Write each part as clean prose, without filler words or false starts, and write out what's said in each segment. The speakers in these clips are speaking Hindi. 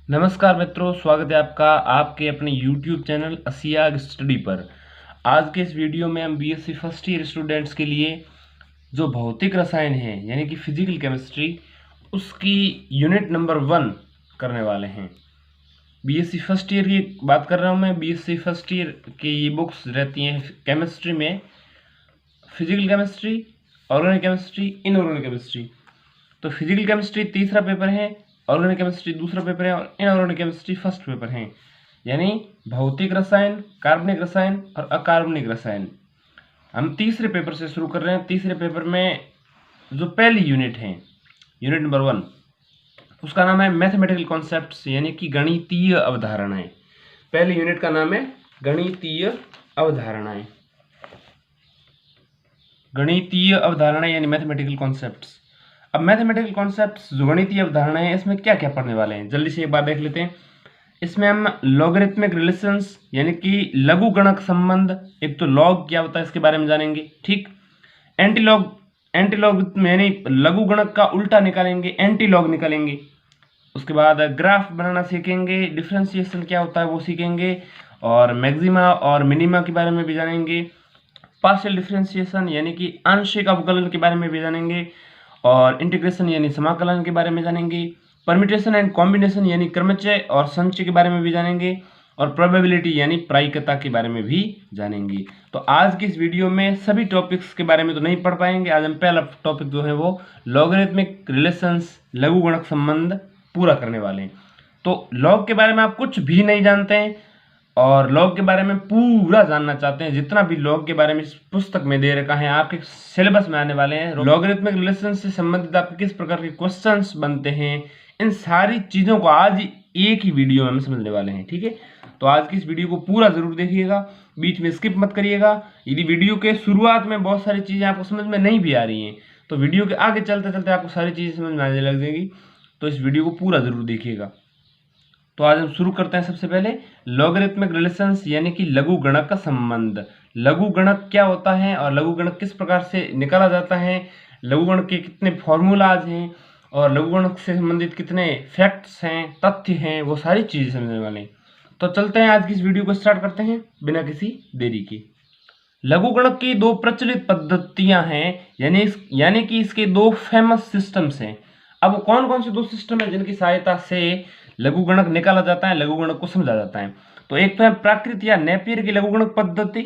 नमस्कार मित्रों, स्वागत है आपका आपके अपने YouTube चैनल असियाग स्टडी पर। आज के इस वीडियो में हम बीएससी फर्स्ट ईयर स्टूडेंट्स के लिए जो भौतिक रसायन है यानी कि फिजिकल केमिस्ट्री, उसकी यूनिट नंबर 1 करने वाले हैं। बीएससी फर्स्ट ईयर की बात कर रहा हूँ मैं। बीएससी फर्स्ट ईयर की ये बुक्स रहती हैं केमिस्ट्री में, physical chemistry, organic chemistry, inorganic chemistry. तो फिजिकल केमिस्ट्री तीसरा पेपर है, ऑर्गेनिक केमिस्ट्री दूसरा पेपर है और इनऑर्गेनिक केमिस्ट्री फर्स्ट पेपर है। यानी भौतिक रसायन, कार्बनिक रसायन और अकार्बनिक रसायन। हम तीसरे पेपर से शुरू कर रहे हैं। तीसरे पेपर में जो पहली यूनिट है, यूनिट नंबर 1, उसका नाम है मैथमेटिकल कॉन्सेप्ट्स यानी कि गणितीय अवधारणाएं। पहली यूनिट का नाम है गणितीय अवधारणाएं। गणितीय अवधारणाएं यानी मैथमेटिकल कॉन्सेप्ट्स। अब मैथमेटिकल कॉन्सेप्ट्स जो गणितीय अवधारणाएं हैं, इसमें क्या क्या पढ़ने वाले हैं जल्दी से एक बार देख लेते हैं। इसमें हम लॉगरिथमिक रिलेशंस यानी कि लघु गणक संबंध, एक तो लॉग क्या होता है इसके बारे में जानेंगे, ठीक। एंटीलॉग यानी लघु गणक का उल्टा निकालेंगे, एंटीलॉग निकालेंगे। उसके बाद ग्राफ बनाना सीखेंगे, डिफरेंशिएशन क्या होता है वो सीखेंगे, और मैक्सिमा और मिनिमा के बारे में भी जानेंगे। पार्शियल डिफरेंशिएशन यानी कि आंशिक अवकलन के बारे में भी जानेंगे, और इंटीग्रेशन यानी समाकलन के बारे में जानेंगे। परम्यूटेशन एंड कॉम्बिनेशन यानी क्रमचय और संचय के बारे में भी जानेंगे, और प्रोबेबिलिटी यानी प्रायिकता के बारे में भी जानेंगे। तो आज की इस वीडियो में सभी टॉपिक्स के बारे में तो नहीं पढ़ पाएंगे। आज हम पहला टॉपिक जो है वो लॉगरिथमिक रिलेशंस, लघु गणक संबंध पूरा करने वाले हैं। तो लॉग के बारे में आप कुछ भी नहीं जानते हैं और लॉग के बारे में पूरा जानना चाहते हैं, जितना भी लॉग के बारे में इस पुस्तक में दे रखा है, आपके सिलेबस में आने वाले हैं। लॉगरिथमिक रिलेशन से संबंधित आपके किस प्रकार के क्वेश्चंस बनते हैं, इन सारी चीज़ों को आज एक ही वीडियो में हम समझने वाले हैं, ठीक है। तो आज की इस वीडियो को पूरा जरूर देखिएगा, बीच में स्किप मत करिएगा। यदि वीडियो के शुरुआत में बहुत सारी चीज़ें आपको समझ में नहीं भी आ रही हैं, तो वीडियो के आगे चलते चलते आपको सारी चीज़ें समझ में आने लग जाएगी। तो इस वीडियो को पूरा जरूर देखिएगा। तो आज हम शुरू करते हैं सबसे पहले लॉगरिथमिक रिलेशंस यानी कि लघु गणक का संबंध। लघु गणक क्या होता है और लघु गणक किस प्रकार से निकाला जाता है, लघु गणक के कितने फॉर्मूलाज हैं और लघु गणक से संबंधित कितने फैक्ट्स हैं, तथ्य हैं, वो सारी चीजें समझने वाले हैं। तो चलते हैं आज की इस वीडियो को स्टार्ट करते हैं बिना किसी देरी के। लघु गणक की दो प्रचलित पद्धतियां हैं, यानी कि इसके दो फेमस सिस्टम्स हैं। अब कौन कौन से दो सिस्टम है जिनकी सहायता से लघु गणक निकाला जाता है, लघु गणक को समझा जाता है। तो एक तो है प्राकृत या नेपियर की लघु गणक पद्धति,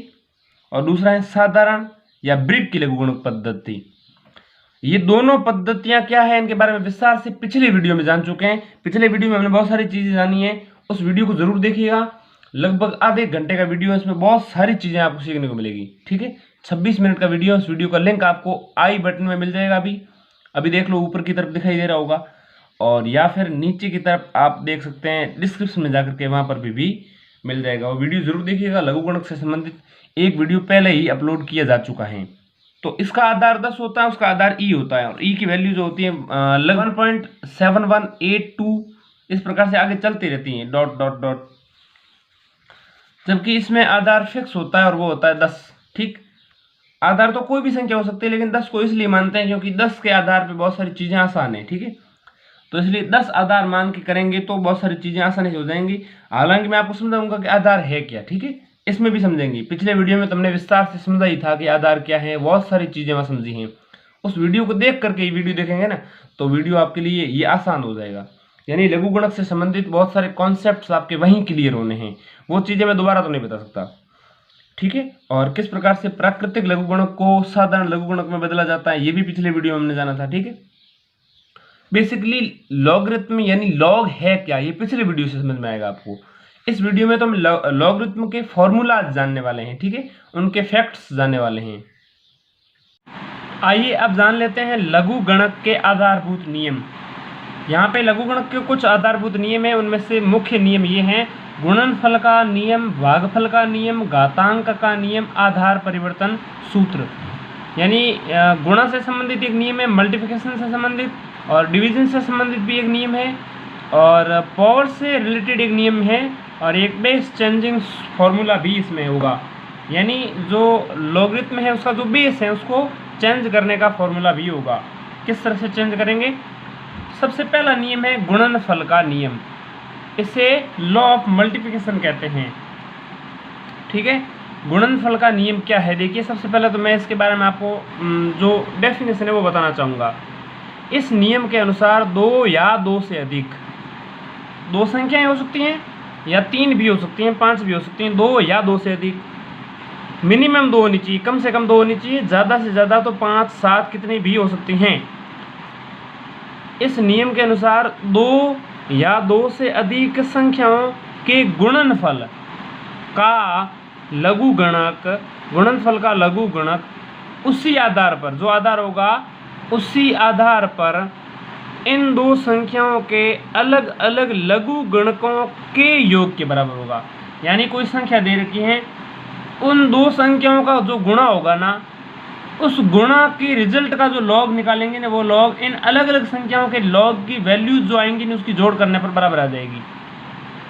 और दूसरा है साधारण या ब्रिग की लघु गणक पद्धति। ये दोनों पद्धतियां क्या है, इनके बारे में विस्तार से पिछले वीडियो में जान चुके हैं। पिछले वीडियो में हमने बहुत सारी चीजें जानी है, उस वीडियो को जरूर देखिएगा। लगभग आधे घंटे का वीडियो है, इसमें बहुत सारी चीजें आपको सीखने को मिलेगी, ठीक है। 26 मिनट का वीडियो, उस वीडियो का लिंक आपको आई बटन में मिल जाएगा। अभी देख लो, ऊपर की तरफ दिखाई दे रहा होगा, और या फिर नीचे की तरफ आप देख सकते हैं, डिस्क्रिप्शन में जाकर के वहां पर भी मिल जाएगा। वो वीडियो जरूर देखिएगा। लघु गणक से संबंधित एक वीडियो पहले ही अपलोड किया जा चुका है। तो इसका आधार 10 होता है, उसका आधार ई होता है, और ई की वैल्यू जो होती है 1.7182 इस प्रकार से आगे चलती रहती है, डॉट डॉट डॉट। जबकि इसमें आधार फिक्स होता है और वो होता है 10, ठीक। आधार तो कोई भी संख्या हो सकती है, लेकिन 10 को इसलिए मानते हैं क्योंकि 10 के आधार पर बहुत सारी चीजें आसान है, ठीक है। तो इसलिए 10 आधार मान के करेंगे तो बहुत सारी चीजें आसानी से हो जाएंगी। हालांकि मैं आपको समझाऊंगा कि आधार है क्या, ठीक है, इसमें भी समझेंगे। पिछले वीडियो में तुमने विस्तार से समझा ही था कि आधार क्या है, बहुत सारी चीजें वहां समझी हैं। उस वीडियो को देख करके ये वीडियो देखेंगे ना, तो वीडियो आपके लिए ये आसान हो जाएगा। यानी लघु गणक से संबंधित बहुत सारे कॉन्सेप्ट आपके वहीं क्लियर होने हैं, वो चीजें मैं दोबारा तो नहीं बता सकता, ठीक है। और किस प्रकार से प्राकृतिक लघु गणक को साधारण लघु गणक में बदला जाता है, ये भी पिछले वीडियो में हमने जाना था, ठीक है। बेसिकली लॉगरिथम यानी लॉग है क्या, ये पिछले वीडियो से समझ में आएगा आपको। इस वीडियो में तो हम लॉगरिथम के फॉर्मूला जानने वाले हैं, ठीक है, उनके फैक्ट्स जानने वाले हैं। आइए अब जान लेते हैं लघु गणक के आधारभूत नियम। यहाँ पे लघु गणक के कुछ आधारभूत नियम हैं, उनमें से मुख्य नियम ये हैं: गुणनफल का नियम, भागफल का नियम, घातांक का नियम, आधार परिवर्तन सूत्र। यानी गुणा से संबंधित एक नियम है, मल्टीप्लिकेशन से संबंधित और डिवीजन से संबंधित भी एक नियम है, और पावर से रिलेटेड एक नियम है, और एक बेस चेंजिंग फॉर्मूला भी इसमें होगा। यानी जो लॉगरिथम है उसका जो बेस है उसको चेंज करने का फॉर्मूला भी होगा। किस तरह से चेंज करेंगे? सबसे पहला नियम है गुणनफल का नियम। इसे लॉ ऑफ मल्टीप्लिकेशन कहते हैं। ठीक है, गुणनफल का नियम क्या है? देखिए, सबसे पहले तो मैं इसके बारे में आपको जो डेफिनेशन है वो बताना चाहूँगा। इस नियम के अनुसार दो या दो से अधिक, दो संख्याएं हो सकती हैं या तीन भी हो सकती हैं, पांच भी हो सकती हैं, दो या दो से अधिक, मिनिमम दो होनी चाहिए, कम से कम दो होनी चाहिए, ज़्यादा से ज़्यादा तो पाँच सात कितनी भी हो सकती हैं। इस नियम के अनुसार दो या दो से अधिक संख्याओं के गुणनफल का लघुगणक, गुणनफल का लघुगणक उसी आधार पर, जो आधार होगा उसी आधार पर इन दो संख्याओं के अलग अलग लघुगणकों के योग के बराबर होगा। यानी कोई संख्या दे रखी है, उन दो संख्याओं का जो गुणा होगा ना, उस गुणा के रिजल्ट का जो लॉग निकालेंगे ना, वो लॉग इन अलग अलग संख्याओं के लॉग की वैल्यूज जो आएंगी ना, उसकी जोड़ करने पर बराबर आ जाएगी।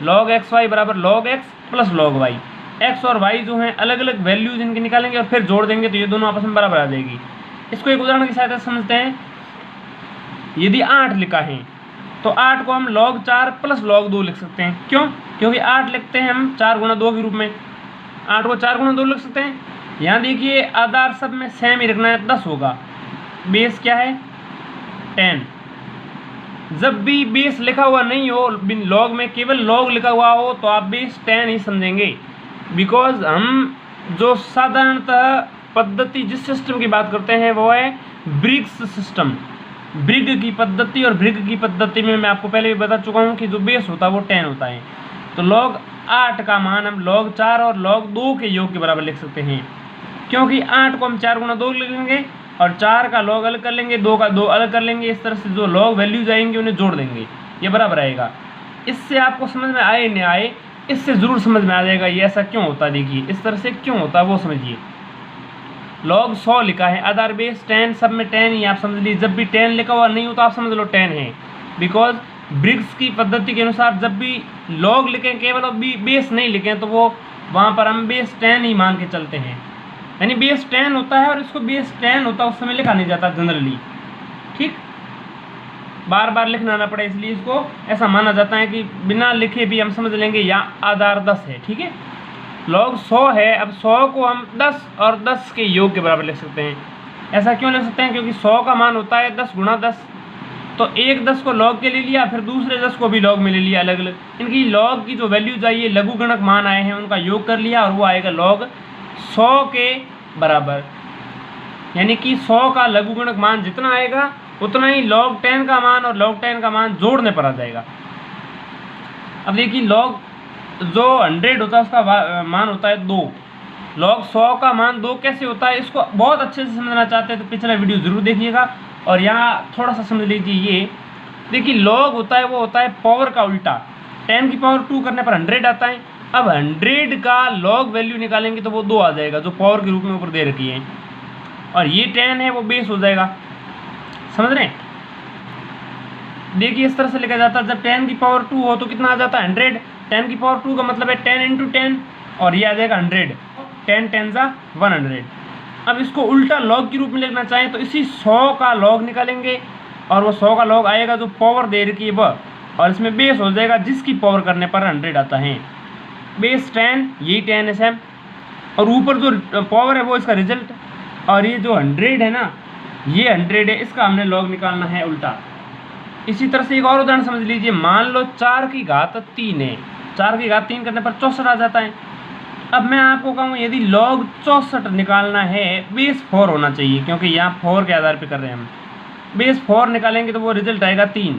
लॉग एक्स वाई बराबर log x plus log y. X और वाई जो हैं अलग अलग वैल्यूज इनके निकालेंगे और फिर जोड़ देंगे तो ये दोनों आपस में बराबर आ जाएगी। इसको एक उदाहरण की सहायता से समझते हैं। यदि 8 लिखा है तो 8 को हम log 4 प्लस log 2 लिख सकते हैं। क्यों? क्योंकि 8 लिखते हैं हम 4 गुणा 2 के रूप में, 8 को 4 गुणा 2 लिख सकते हैं। यहाँ देखिए आधार सब में सेम ही रखना है, 10 होगा। बेस क्या है? 10। जब भी बेस लिखा हुआ नहीं हो log में, केवल log लिखा हुआ हो तो आप बेस 10 ही समझेंगे। बिकॉज हम जो साधारणतः पद्धति जिस सिस्टम की बात करते हैं वो है ब्रिग्स सिस्टम। ब्रिग की पद्धति, और ब्रिग की पद्धति में मैं आपको पहले भी बता चुका हूँ कि जो बेस होता है वो 10 होता है। तो log 8 का मान हम log 4 और log 2 के योग के बराबर लिख सकते हैं, क्योंकि 8 को हम 4 गुणा 2 लिख लेंगे और 4 का log अलग कर लेंगे, 2 का 2 अलग कर लेंगे। इस तरह से जो log वैल्यूज आएंगे उन्हें जोड़ देंगे, ये बराबर आएगा। इससे आपको समझ में आए नहीं आए, इससे ज़रूर समझ में आ जाएगा ये ऐसा क्यों होता है। देखिए इस तरह से क्यों होता है वो समझिए। log 100 लिखा है, आधार बेस 10, सब में 10 ही आप समझ लीजिए। जब भी 10 लिखा हुआ नहीं हो तो आप समझ लो 10 है। बिकॉज ब्रिग्स की पद्धति के अनुसार जब भी log लिखें केवल और बेस नहीं लिखें तो वो वहाँ पर हम बेस 10 ही मान के चलते हैं। यानी बेस 10 होता है और इसको बेस 10 होता है उस समय लिखा नहीं जाता जनरली। ठीक, बार बार लिखना ना पड़े इसलिए इसको ऐसा माना जाता है कि बिना लिखे भी हम समझ लेंगे या आधार 10 है। ठीक है, log 100 है। अब 100 को हम 10 और 10 के योग के बराबर लिख सकते हैं। ऐसा क्यों लिख सकते हैं? क्योंकि 100 का मान होता है 10 गुणा 10। तो एक 10 को log के ले लिया, फिर दूसरे 10 को भी log में ले लिया अलग अलग। इनकी log की जो वैल्यूज आई है, लघुगणक मान आए हैं, उनका योग कर लिया और वो आएगा log 100 के बराबर। यानी कि 100 का लघुगणक मान जितना आएगा उतना ही log 10 का मान और log 10 का मान जोड़ने पर आ जाएगा। अब देखिए log जो 100 होता है उसका मान होता है 2। log 100 का मान 2 कैसे होता है, इसको बहुत अच्छे से समझना चाहते हैं तो पिछला वीडियो ज़रूर देखिएगा। और यहाँ थोड़ा सा समझ लीजिए। ये देखिए log होता है वो होता है पावर का उल्टा। 10 की पावर 2 करने पर 100 आता है। अब 100 का log वैल्यू निकालेंगे तो वो 2 आ जाएगा, जो पावर के रूप में ऊपर दे रखी है। और ये 10 है वो बेस हो जाएगा। समझ रहे हैं? देखिए इस तरह से लिखा जाता है, जब 10 की पावर 2 हो तो कितना आ जाता है? 100। 10 की पावर 2 का मतलब है 10 × 10 और ये आ जाएगा 100। 10 10 जा 100। अब इसको उल्टा log के रूप में लिखना चाहें तो इसी 100 का log निकालेंगे और वो 100 का log आएगा जो पावर दे रखी है वह, और इसमें बेस हो जाएगा जिसकी पावर करने पर 100 आता है। बेस 10, यही 10 है सेम, और ऊपर जो पावर है वो इसका रिजल्ट। और ये जो 100 है ना, ये 100 है, इसका हमने log निकालना है उल्टा। इसी तरह से एक और उदाहरण समझ लीजिए। मान लो 4 की घात 3 है, 4 की घात 3 करने पर 64 आ जाता है। अब मैं आपको कहूँ यदि log 64 निकालना है, बेस 4 होना चाहिए, क्योंकि यहाँ 4 के आधार पे कर रहे हैं हम। बेस 4 निकालेंगे तो वो रिजल्ट आएगा 3।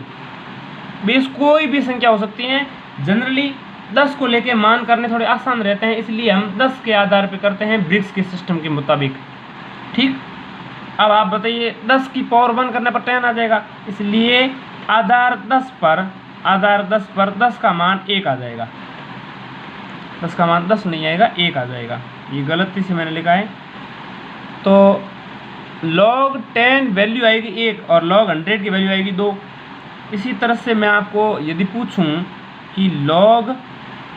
बेस कोई भी संख्या हो सकती है, जनरली 10 को लेके मान करने थोड़े आसान रहते हैं, इसलिए हम 10 के आधार पे करते हैं ब्रिग्स के सिस्टम के मुताबिक। ठीक, अब आप बताइए 10 की पावर 1 करने पर 10 आ जाएगा, इसलिए आधार 10 पर 10 का मान 1 आ जाएगा। 10 का मान 10 नहीं आएगा, 1 आ जाएगा। ये गलती से मैंने लिखा है। तो log 10 वैल्यू आएगी 1 और log 100 की वैल्यू आएगी 2। इसी तरह से मैं आपको यदि पूछूं कि log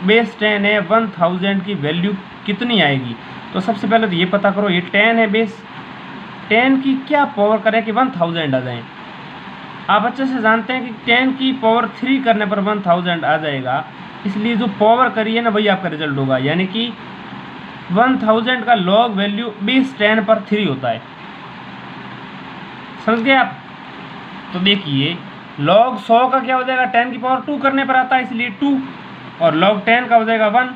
बेस 10 है, 1000 की वैल्यू कितनी आएगी, तो सबसे पहले तो ये पता करो ये 10 है बेस, 10 की क्या पावर करें कि 1000 आ जाए। आप अच्छे से जानते हैं कि 10 की पावर 3 करने पर 1000 आ जाएगा, इसलिए जो पावर करी है ना वही आपका रिजल्ट होगा। यानी कि 1000 का लॉग वैल्यू बेस 10 पर 3 होता है। समझ गए आप? तो देखिए लॉग 100 का क्या हो जाएगा, 10 की पावर 2 करने पर आता है इसलिए 2, और लॉग 10 का हो जाएगा 1,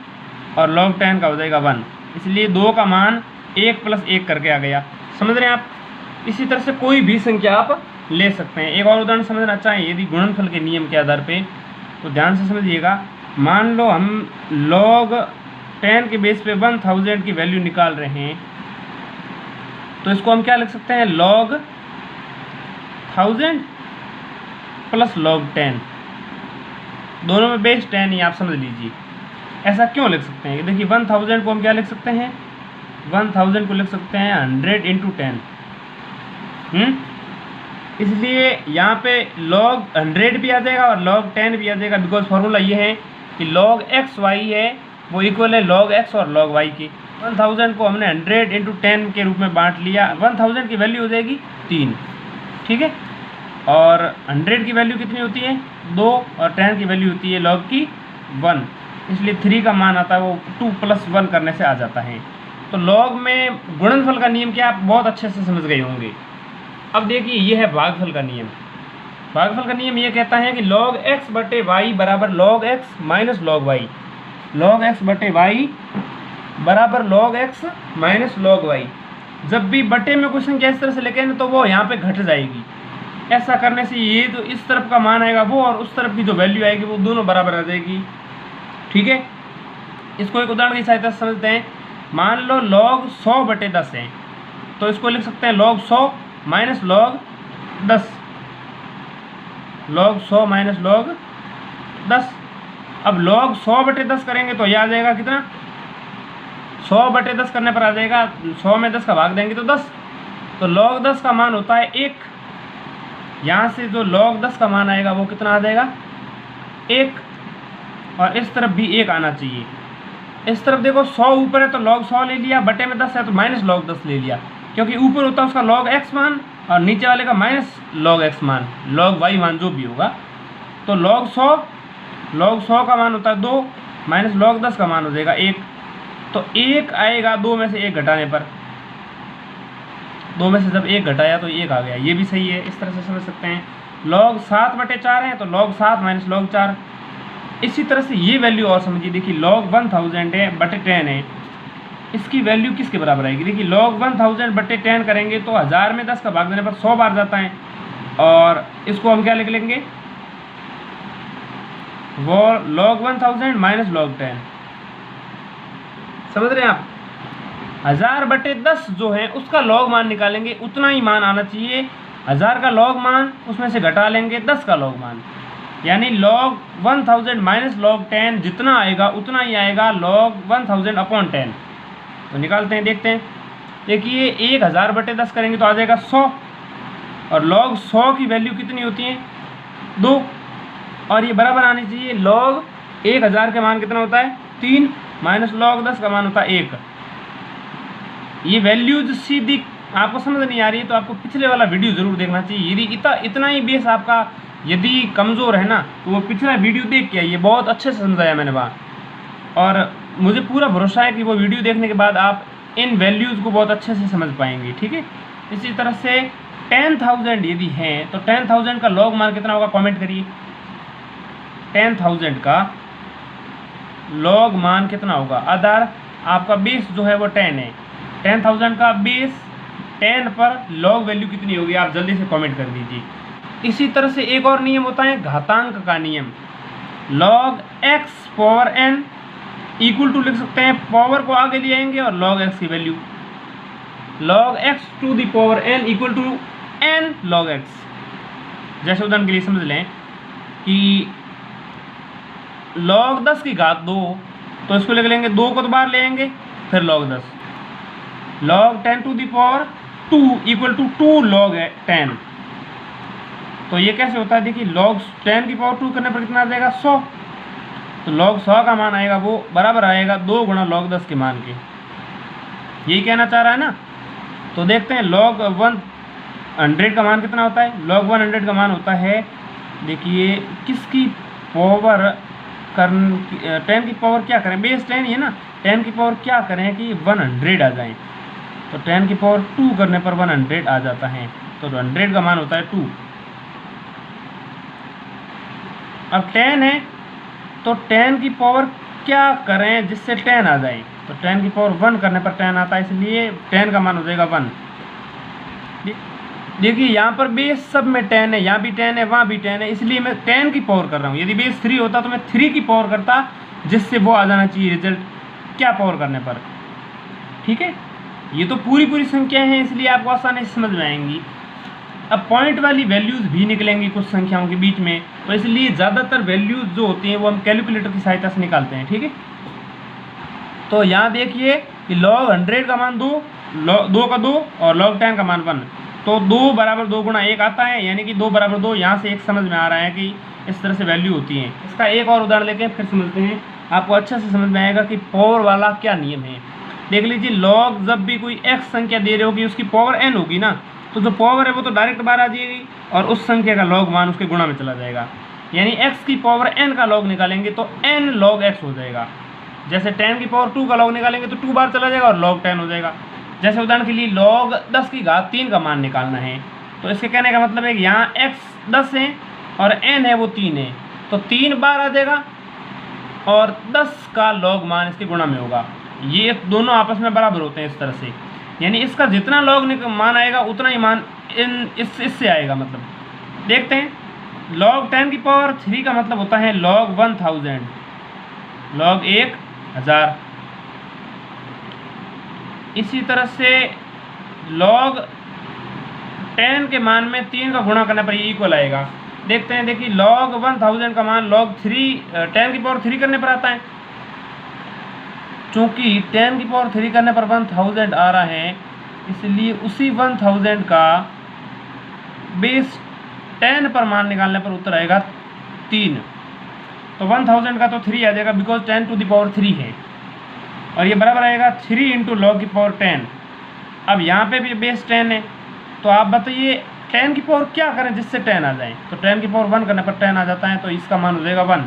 और लॉग 10 का हो जाएगा 1, इसलिए 2 का मान 1 + 1 करके आ गया। समझ रहे हैं आप? इसी तरह से कोई भी संख्या आप ले सकते हैं। एक और उदाहरण समझना चाहें यदि गुणनफल के नियम के आधार पे, तो ध्यान से समझिएगा। मान लो हम लॉग 10 के बेस पे 1000 की वैल्यू निकाल रहे हैं, तो इसको हम क्या लिख सकते हैं, लॉग 1000 प्लस लॉग 10, दोनों में बेस 10 ही, आप समझ लीजिए। ऐसा क्यों लिख सकते हैं? देखिए 1000 को हम क्या लिख सकते हैं, 1000 को लिख सकते हैं 100 × 10। इसलिए यहाँ पे log 100 भी आ जाएगा और log 10 भी आ जाएगा, बिकॉज फॉर्मूला ये है कि log x y है वो इक्वल है log x और log y के। 1000 को हमने 100 × 10 के रूप में बांट लिया। 1000 की वैल्यू हो जाएगी 3, ठीक है, और 100 की वैल्यू कितनी होती है 2, और 10 की वैल्यू होती है log की 1, इसलिए 3 का मान आता है वो 2 + 1 करने से आ जाता है। तो log में गुणनफल का नियम क्या आप बहुत अच्छे से समझ गए होंगे। अब देखिए ये है भागफल का नियम। भागफल का नियम ये कहता है कि log x बटे y बराबर log x minus log y, log x बटे y बराबर log x minus log y। जब भी बटे में कोई संख्या इस तरह से लेके ना तो वो यहाँ पे घट जाएगी। ऐसा करने से ये जो इस तरफ का मान आएगा वो और उस तरफ की जो वैल्यू आएगी वो दोनों बराबर आ जाएगी, ठीक है। इसको एक उदाहरण की सहायता से समझते हैं। मान लो log 100 बटे 10 है, तो इसको लिख सकते हैं log 100 minus log 10, log 100 minus log 10। अब log 100 बटे 10 करेंगे तो यह आ जाएगा कितना, 100 बटे 10 करने पर आ जाएगा, 100 में 10 का भाग देंगे तो 10, तो log 10 का मान होता है 1। यहाँ से जो log 10 का मान आएगा वो कितना आ जाएगा 1, और इस तरफ भी 1 आना चाहिए। इस तरफ देखो 100 ऊपर है तो log 100 ले लिया, बटे में 10 है तो माइनस log 10 ले लिया, क्योंकि ऊपर होता है उसका log x मान और नीचे वाले का माइनस log x मान, log y मान जो भी होगा। तो log 100 का मान होता है 2 माइनस log 10 का मान हो जाएगा 1, तो 1 आएगा 2 में से 1 घटाने पर, 2 में से जब 1 घटाया तो 1 आ गया, ये भी सही है। इस तरह से समझ सकते हैं। log 7 बटे 4 है तो log 7 माइनस log 4। इसी तरह से ये वैल्यू और समझिए, देखिए log 1000 है बटे 10 है, इसकी वैल्यू किसके बराबर आएगी। देखिए log 1000 बटे 10 करेंगे तो 1000 में 10 का भाग देने पर 100 बार जाता है, और इसको हम क्या लिख लेंगे, वो log 1000 माइनस log 10। समझ रहे हैं आप? 1000 बटे 10 जो है उसका log मान निकालेंगे, उतना ही मान आना चाहिए। 1000 का log मान उसमें से घटा लेंगे 10 का log मान, यानी log 1000 माइनस log 10 जितना आएगा उतना ही आएगा log 1000 अपॉन 10। तो निकालते हैं, देखते हैं। देखिए 1000 बटे 10 करेंगे तो आ जाएगा 100, और log 100 की वैल्यू कितनी होती है 2, और ये बराबर आनी चाहिए log 1000 का मान कितना होता है 3 माइनस log 10 का मान होता है 1। ये वैल्यूज सीधी आपको समझ नहीं आ रही है तो आपको पिछले वाला वीडियो ज़रूर देखना चाहिए। यदि इतना ही बेस आपका यदि कमज़ोर है ना तो वो पिछला वीडियो देख के आइए, बहुत अच्छे से समझाया मैंने वहाँ, और मुझे पूरा भरोसा है कि वो वीडियो देखने के बाद आप इन वैल्यूज़ को बहुत अच्छे से समझ पाएंगे, ठीक है। इसी तरह से 10000 यदि है तो 10000 का log मान कितना होगा, कमेंट करिए। 10000 का log मान कितना होगा। आधार आपका बेस जो है वो 10 है, 10000 का बेस 10 पर log वैल्यू कितनी होगी आप जल्दी से कमेंट कर दीजिए। इसी तरह से एक और नियम होता है घातांक का नियम। log x power n equal to लिख सकते हैं, पावर को आगे ले आएंगे और log x की वैल्यू, log x to the power n equal to n log x। जैसे उदाहरण के लिए समझ लें कि log 10 की घात 2, तो इसको लिख लेंगे 2 को तो बाहर ले आएंगे, फिर log 10, log 10 to the power 2 equal to 2 log 10। तो ये कैसे होता है, देखिए log 10 की पावर 2 करने पर कितना आ जाएगा 100, तो log 100 का मान आएगा वो बराबर आएगा 2 गुणा log 10 के मान के। यही कहना चाह रहा है ना। तो देखते हैं log 100 का मान कितना होता है, log 100 का मान होता है, देखिए किसकी पावर 10 की पावर क्या करें, बेस 10 है ना, 10 की पावर क्या करें कि 100 आ जाए, तो 10 की पावर 2 करने पर 100 आ जाता है, तो 100 का मान होता है 2। अब 10 है तो 10 की पावर क्या करें जिससे 10 आ जाए, तो 10 की पावर 1 करने पर 10 आता है, इसलिए 10 का मान हो जाएगा 1। देखिए यहाँ पर बेस सब में 10 है, यहाँ भी 10 है, वहाँ भी 10 है, इसलिए मैं 10 की पावर कर रहा हूँ। यदि बेस 3 होता तो मैं 3 की पावर करता, जिससे वो आ जाना चाहिए रिजल्ट क्या पावर करने पर। ठीक है, ये तो पूरी संख्या है, इसलिए आपको आसानी से समझ में आएंगी। अब पॉइंट वाली वैल्यूज़ भी निकलेंगी कुछ संख्याओं के बीच में, तो इसलिए ज़्यादातर वैल्यूज़ जो होती हैं वो हम कैलकुलेटर की सहायता से निकालते हैं। ठीक है, तो यहाँ देखिए कि log 100 का मान 2, 2 का 2 और log 10 का मान 1, तो 2 बराबर 2 गुणा 1 आता है, यानी कि 2 बराबर 2। यहाँ से एक समझ में आ रहा है कि इस तरह से वैल्यू होती है। इसका एक और उदाहरण लेके फिर समझते हैं, आपको अच्छा से समझ में आएगा कि पावर वाला क्या नियम है। देख लीजिए, log जब भी कोई x संख्या दे रहे होगी उसकी पावर n होगी ना, तो जो पावर है वो तो डायरेक्ट बाहर आ जाएगी और उस संख्या का log मान उसके गुणा में चला जाएगा, यानी x की पावर n का log निकालेंगे तो n log x हो जाएगा। जैसे 10 की पावर 2 का log निकालेंगे तो 2 बार चला जाएगा और log 10 हो जाएगा। जैसे उदाहरण के लिए log 10 की घात 3 का मान निकालना है, तो इसके कहने का मतलब है कि यहाँ x 10 है और n है वो 3 है, तो 3 बार आ जाएगा और 10 का log मान इसके गुणा में होगा। ये दोनों आपस में बराबर होते हैं इस तरह से, यानी इसका जितना log मान आएगा उतना ही मान इससे आएगा। मतलब देखते हैं, log 10 की पावर 3 का मतलब होता है log 1000, log 1000। इसी तरह से log 10 के मान में 3 का गुणा करने पर ये इक्वल आएगा। देखते हैं, देखिए log 1000 का मान log 10 की पावर 3 करने पर आता है। चूँकि 10 की पावर 3 करने पर 1000 आ रहा है, इसलिए उसी 1000 का बेस 10 पर मान निकालने पर उत्तर आएगा 3। तो 1000 का तो 3 आ जाएगा, बिकॉज 10 टू द पावर 3 है, और ये बराबर आएगा 3 इंटू log की पावर 10। अब यहाँ पे भी बेस 10 है, तो आप बताइए 10 की पावर क्या करें जिससे 10 आ जाए, तो 10 की पावर 1 करने पर 10 आ जाता है, तो इसका मान हो जाएगा 1।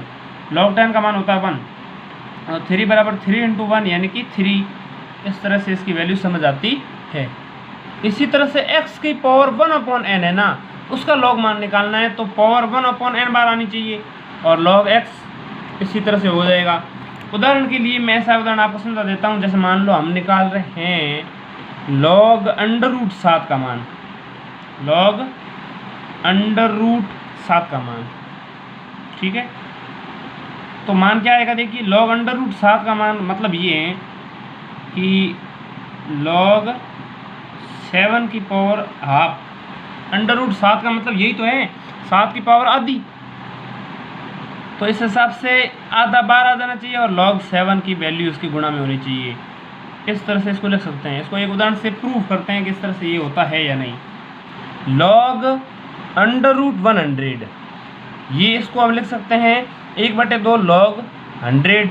log 10 का मान होता है 1, और 3 बराबर 3 इंटू 1 यानी कि 3। इस तरह से इसकी वैल्यू समझ आती है। इसी तरह से x की पावर 1/n है ना, उसका log मान निकालना है, तो पावर 1/n बार आनी चाहिए और log x इसी तरह से हो जाएगा। उदाहरण के लिए मैं ऐसा उदाहरण आपको समझा देता हूँ। जैसे मान लो हम निकाल रहे हैं log √7 का मान, log √7 का मान। ठीक है, तो मान क्या आएगा, देखिए log √7 का मान मतलब ये है कि log 7 की पावर हाफ, √7 का मतलब यही तो है 7 की पावर आधी, तो इस हिसाब से आधा बार आ जाना चाहिए और log 7 की वैल्यू उसकी गुणा में होनी चाहिए। इस तरह से इसको लिख सकते हैं। इसको एक उदाहरण से प्रूव करते हैं कि इस तरह से ये होता है या नहीं। log √100, ये इसको हम लिख सकते हैं 1/2 log 100,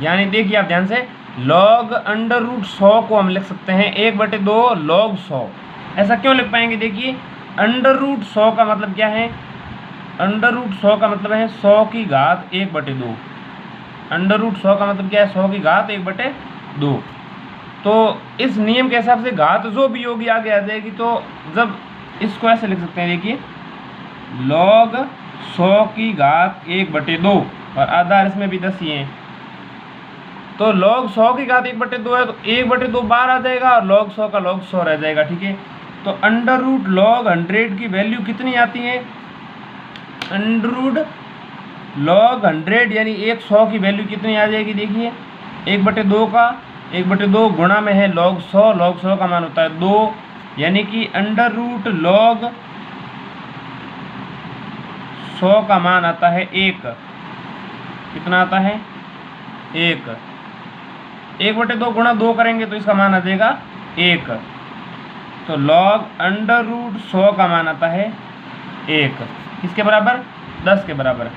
यानी देखिए आप ध्यान से log √100 को हम लिख सकते हैं 1/2 log 100। ऐसा क्यों लिख पाएंगे, देखिए √100 का मतलब क्या है, √100 का मतलब है 100 की घात 1/2। √100 का मतलब क्या है, 100 की घात 1/2। तो इस नियम के हिसाब से घात जो भी होगी आगे आ जाएगी, तो जब इसको ऐसे लिख सकते हैं, देखिए log 100 की घात 1/2 और आधार इसमें भी 10 ही है, तो log 100 की घात 1/2 है, तो 1/2 बार आ जाएगा और log 100 का log 100 रह जाएगा। ठीक है, तो √log 100 की वैल्यू कितनी आती है, √log 100 यानी 100 की वैल्यू कितनी आ जाएगी, देखिए 1/2 का 1/2 गुणा में है log 100, log 100 का मान होता है 2, यानी कि √log 100 का मान आता है 1। कितना आता है, 1। 1/2 गुणा 2 करेंगे तो इसका मान आ जाएगा 1, तो log √100 का मान आता है 1। किसके बराबर, 10 के बराबर।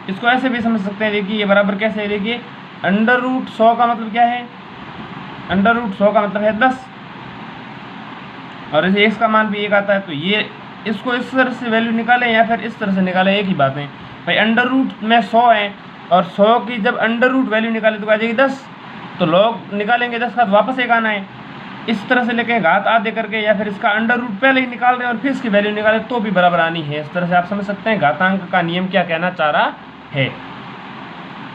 इसको ऐसे भी समझ सकते हैं, देखिए ये बराबर कैसे है, देखिए √100 का मतलब क्या है, √100 का मतलब है 10, और इसे x का मान भी 1 आता है, तो ये इसको इस तरह से वैल्यू निकालें या फिर इस तरह से निकालें, एक ही बात है भाई। अंडर रूट में 100 है और 100 की जब अंडर रूट वैल्यू निकालें तो आ जाएगी 10, तो लॉग निकालेंगे 10 का तो वापस 1 आना है। इस तरह से लेके घात आधे करके या फिर इसका अंडर रूट पहले ही निकाल रहे हैं और फिर इसकी वैल्यू निकाले तो भी बराबर आनी है। इस तरह से आप समझ सकते हैं घातांक का नियम क्या कहना चाह रहा है।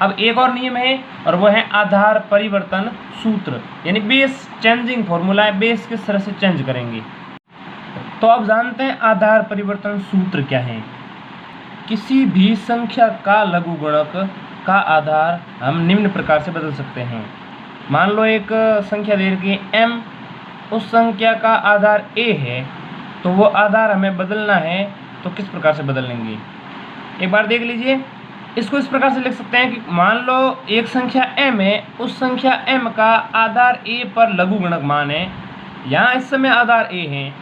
अब एक और नियम है और वो है आधार परिवर्तन सूत्र, यानी बेस चेंजिंग फॉर्मूला है, बेस किस तरह से चेंज करेंगे। तो अब जानते हैं आधार परिवर्तन सूत्र क्या है। किसी भी संख्या का लघुगणक का आधार हम निम्न प्रकार से बदल सकते हैं। मान लो एक संख्या दे रखी है m, उस संख्या का आधार a है, तो वो आधार हमें बदलना है, तो किस प्रकार से बदल लेंगे एक बार देख लीजिए। इसको इस प्रकार से लिख सकते हैं कि मान लो एक संख्या m है, उस संख्या m का आधार a पर लघुगणक मान है, यहाँ इस समय आधार a है,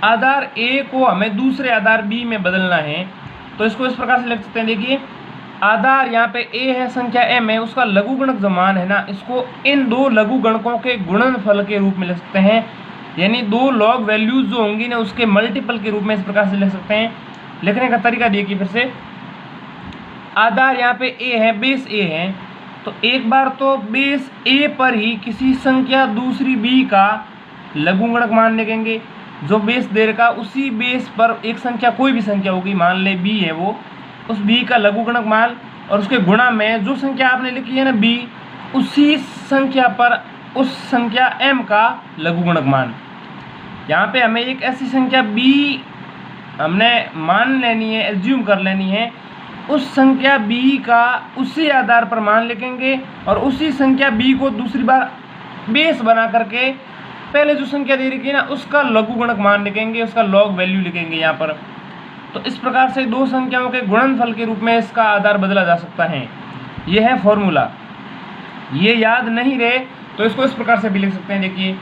आधार a को हमें दूसरे आधार b में बदलना है, तो इसको इस प्रकार से लिख सकते हैं। देखिए आधार यहाँ पे a है, संख्या m है, उसका लघुगणक जो मान है ना, इसको इन दो लघुगणकों के गुणनफल के रूप में लिख सकते हैं, यानी दो लॉग वैल्यूज जो होंगी ना उसके मल्टीपल के रूप में इस प्रकार से लिख सकते हैं। लिखने का तरीका देखिए फिर से, आधार यहाँ पे a है, बेस a है, तो एक बार तो बेस a पर ही किसी संख्या दूसरी b का लघुगणक मान लिखेंगे। जो बेस दे रखा उसी बेस पर एक संख्या, कोई भी संख्या होगी, मान ले b है, वो उस b का लघुगणक मान और उसके गुणा में जो संख्या आपने लिखी है ना b, उसी संख्या पर उस संख्या m का लघुगणक मान। यहाँ पे हमें एक ऐसी संख्या b हमने मान लेनी है, एज्यूम कर लेनी है, उस संख्या b का उसी आधार पर मान लिखेंगे और उसी संख्या b को दूसरी बार बेस बना करके पहले जो संख्या दे रखी है ना उसका लघुगणक मान लिखेंगे, उसका लॉग वैल्यू लिखेंगे यहाँ पर। तो इस प्रकार से दो संख्याओं के गुणनफल के रूप में इसका आधार बदला जा सकता है। यह है फॉर्मूला। ये याद नहीं रहे तो इसको इस प्रकार से भी लिख सकते हैं। देखिए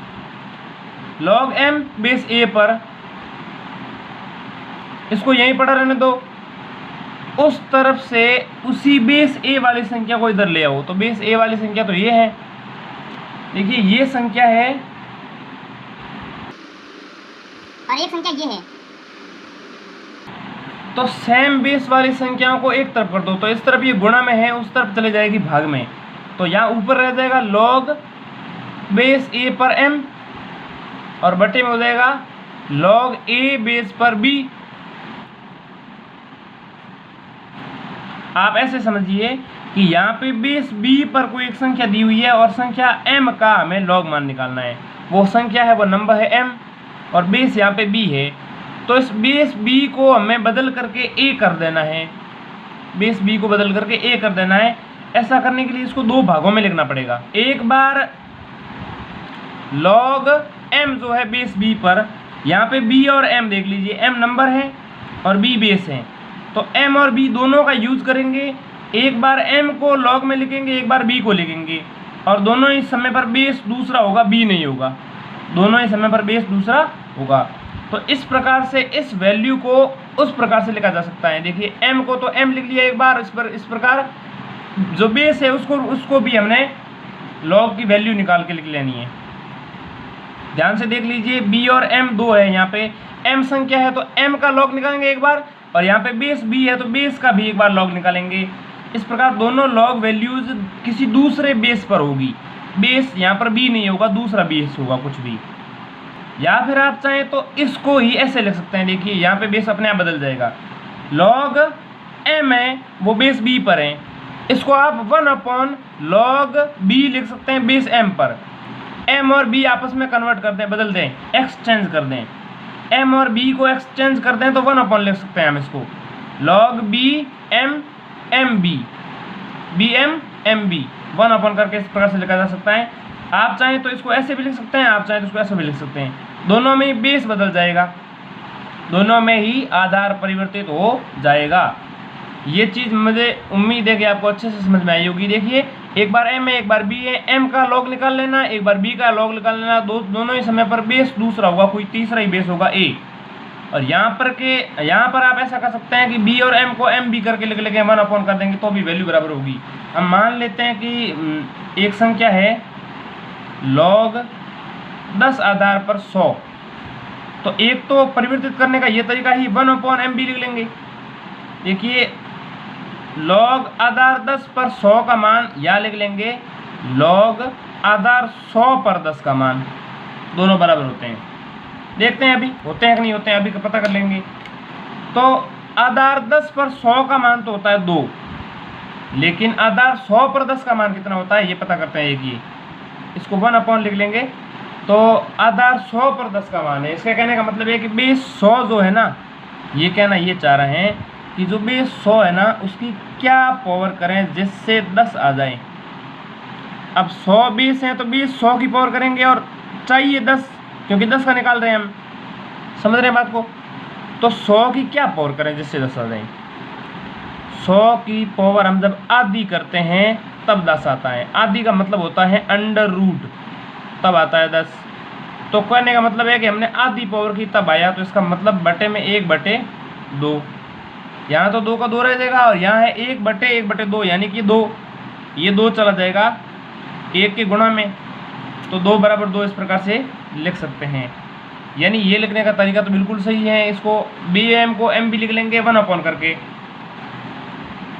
log m बेस a पर, इसको यहीं पढ़ा रहने दो, उस तरफ से उसी बेस a वाली संख्या को इधर ले आओ, तो बेस a वाली संख्या तो ये है। देखिए ये संख्या है और एक संख्या ये है, तो सेम बेस वाली संख्याओं को एक तरफ कर दो, तो इस तरफ ये गुणा में है, उस तरफ चले जाएगी भाग में, तो यहाँ ऊपर रह जाएगा log बेस a पर m और बटे में हो जाएगा log a बेस पर b। आप ऐसे समझिए कि यहाँ पे बेस b पर कोई एक संख्या दी हुई है और संख्या m का हमें log मान निकालना है। वो संख्या है, वो नंबर है m और बेस यहाँ पे b है, तो इस बेस b को हमें बदल करके a कर देना है, बेस b को बदल करके a कर देना है। ऐसा करने के लिए इसको दो भागों में लिखना पड़ेगा। एक बार log m जो है बेस b पर, यहाँ पे b और m देख लीजिए, m नंबर है और b बेस है, तो m और b दोनों का यूज करेंगे। एक बार m को log में लिखेंगे, एक बार b को लिखेंगे, और दोनों ही समय पर बेस दूसरा होगा, b नहीं होगा, दोनों ही समय पर बेस दूसरा होगा। तो इस प्रकार से इस वैल्यू को उस प्रकार से लिखा जा सकता है। देखिए m को तो m लिख लिया एक बार, इस प्रकार जो बेस है उसको भी हमने log की वैल्यू निकाल के लिख लेनी है। ध्यान से देख लीजिए b और m दो है, यहाँ पे m संख्या है तो m का log निकालेंगे एक बार, और यहाँ पे बेस b है तो बेस का भी एक बार log निकालेंगे। इस प्रकार दोनों log वैल्यूज किसी दूसरे बेस पर होगी, बेस यहाँ पर b नहीं होगा, दूसरा बेस होगा कुछ भी। या फिर आप चाहें तो इसको ही ऐसे लिख सकते हैं। देखिए यहाँ पे बेस अपने आप बदल जाएगा, log m है वो बेस b पर है, इसको आप 1/log b लिख सकते हैं बेस m पर। m और b आपस में कन्वर्ट कर दें, बदल दें, एक्सचेंज कर दें, m और b को एक्सचेंज कर दें तो 1/ लिख सकते हैं हम इसको, log b m mb, bm mb 1/ करके इस प्रकार से लिखा जा सकता है। आप चाहें तो इसको ऐसे भी लिख सकते हैं, आप चाहें तो इसको ऐसे भी लिख सकते हैं। दोनों में बेस बदल जाएगा, दोनों में ही आधार परिवर्तित हो जाएगा। ये चीज़ मुझे उम्मीद है कि आपको अच्छे से समझ में आई होगी। देखिए एक बार m है एक बार b है, m का log निकाल लेना, एक बार b का log निकाल लेना, दोनों ही समय पर बेस दूसरा होगा, कोई तीसरा ही बेस होगा a। और यहाँ पर आप ऐसा कर सकते हैं कि b और m को mb करके लिख लेंगे, 1/ कर देंगे तो भी वैल्यू बराबर होगी। हम मान लेते हैं कि एक संख्या है log 10 आधार पर 100। तो एक तो परिवर्तित करने का ये तरीका ही 1/mb लिख लेंगे। देखिए log आधार 10 पर 100 का मान, या लिख लेंगे log आधार 100 पर 10 का मान, दोनों बराबर होते हैं। देखते हैं अभी होते हैं कि नहीं होते हैं, अभी का पता कर लेंगे। तो आधार 10 पर 100 का मान तो होता है 2, लेकिन आधार 100 पर 10 का मान कितना होता है ये पता करते हैं। एक ये इसको 1 लिख लेंगे। तो आधार 100 पर 10 का मान है। इसका कहने का मतलब है कि बेस 100 जो है ना, ये कहना ये चाह रहे हैं कि जो बेस 100 है ना उसकी क्या पावर करें जिससे 10 आ जाए। अब 100 बेस है तो बेस 100 की पावर करेंगे और चाहिए 10, क्योंकि 10 का निकाल रहे हैं हम, समझ रहे हैं बात को। तो 100 की क्या पावर करें जिससे 10 आ जाए। 100 की पावर हम जब आधी करते हैं तब 10 आता है। आधी का मतलब होता है अंडर रूट, तब आता है 10। तो कहने का मतलब है कि हमने आधी पावर की तब आया, तो इसका मतलब बटे में 1/2। यहाँ तो 2 का 2 रह जाएगा और यहाँ है 1/1/2, यानी कि 2, ये 2 चला जाएगा 1 के गुणा में, तो 2 बराबर 2 इस प्रकार से लिख सकते हैं। यानी ये लिखने का तरीका तो बिल्कुल सही है। इसको bm को mb लिख लेंगे 1 करके।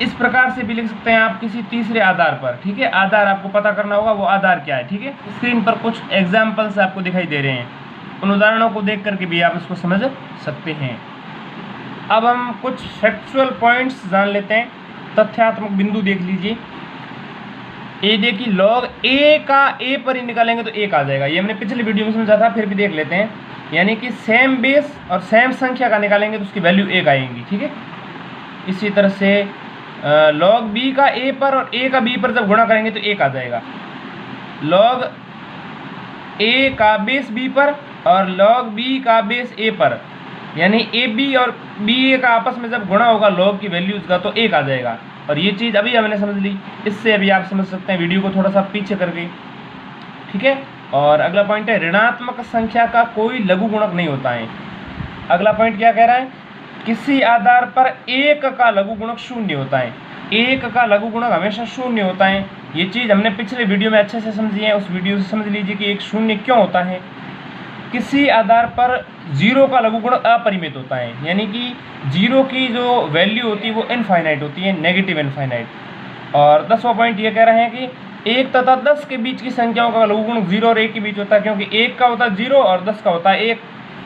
इस प्रकार से भी लिख सकते हैं आप किसी तीसरे आधार पर, ठीक है। आधार आपको पता करना होगा वो आधार क्या है, ठीक है। स्क्रीन पर कुछ एग्जाम्पल्स आपको दिखाई दे रहे हैं, उन उदाहरणों को देख करके भी आप इसको समझ सकते हैं। अब हम कुछ फैक्चुअल पॉइंट्स जान लेते हैं। तथ्यात्मक बिंदु देख लीजिए। ए देखिए log a का a पर ही निकालेंगे तो 1 आ जाएगा। ये हमने पिछले वीडियो में समझा था, फिर भी देख लेते हैं। यानी कि सेम बेस और सेम संख्या का निकालेंगे तो उसकी वैल्यू 1 आएंगी, ठीक है। इसी तरह से log b का a पर और a का b पर जब गुणा करेंगे तो 1 आ जाएगा। log a का बेस b पर और log b का बेस a पर, यानी ab और ba का आपस में जब गुणा होगा log की वैल्यूज का तो 1 आ जाएगा। और ये चीज़ अभी हमने समझ ली, इससे अभी आप समझ सकते हैं वीडियो को थोड़ा सा पीछे करके, ठीक है। और अगला पॉइंट है ऋणात्मक संख्या का कोई लघु गुणक नहीं होता है। अगला पॉइंट क्या कह रहा है, किसी आधार पर 1 का लघु गुणक 0 होता है। 1 का लघु गुणक हमेशा 0 होता है। ये चीज़ हमने पिछले वीडियो में अच्छे से समझी है, उस वीडियो से समझ लीजिए कि 1 0 क्यों होता है। किसी आधार पर 0 का लघु गुणक अपरिमित होता है, यानी कि 0 की जो वैल्यू होती है वो इनफाइनाइट होती है, नेगेटिव इनफाइनाइट। और 10वां पॉइंट ये कह रहे हैं कि 1 तथा 10 के बीच की संख्याओं का लघु गुणक 0 और 1 के बीच होता है, क्योंकि 1 का होता है 0 और 10 का होता है 1।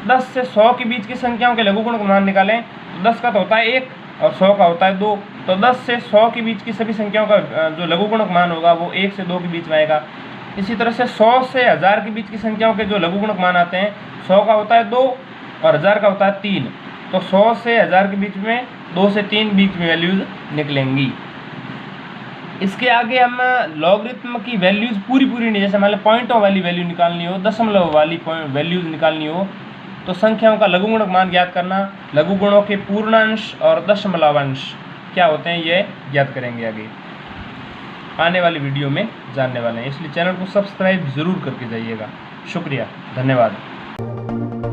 10 से 100 के बीच की संख्याओं के लघु गुणक मान निकालें तो 10 का तो होता है 1 और 100 का होता है 2। तो 10 से 100 के बीच की सभी संख्याओं का जो लघु गुणक मान होगा वो 1 से 2 के बीच में आएगा। इसी तरह से 100 से 1000 के बीच की संख्याओं के जो लघु गुणक मान आते हैं, 100 का होता है 2 और 1000 का होता है 3। तो 100 से 1000 के बीच में 2 से 3 बीच में वैल्यूज निकलेंगी। इसके आगे हम लॉगरिथम की वैल्यूज पूरी नहीं, जैसे मान लो पॉइंटों वाली वैल्यू निकालनी हो, दशमलव वाली वैल्यूज निकालनी हो, तो संख्याओं का लघु गुणक मान ज्ञात करना, लघु गुणों के पूर्णांश और दशमलवांश क्या होते हैं ये ज्ञात करेंगे आगे आने वाली वीडियो में जानने वाले हैं। इसलिए चैनल को सब्सक्राइब ज़रूर करके जाइएगा। शुक्रिया, धन्यवाद।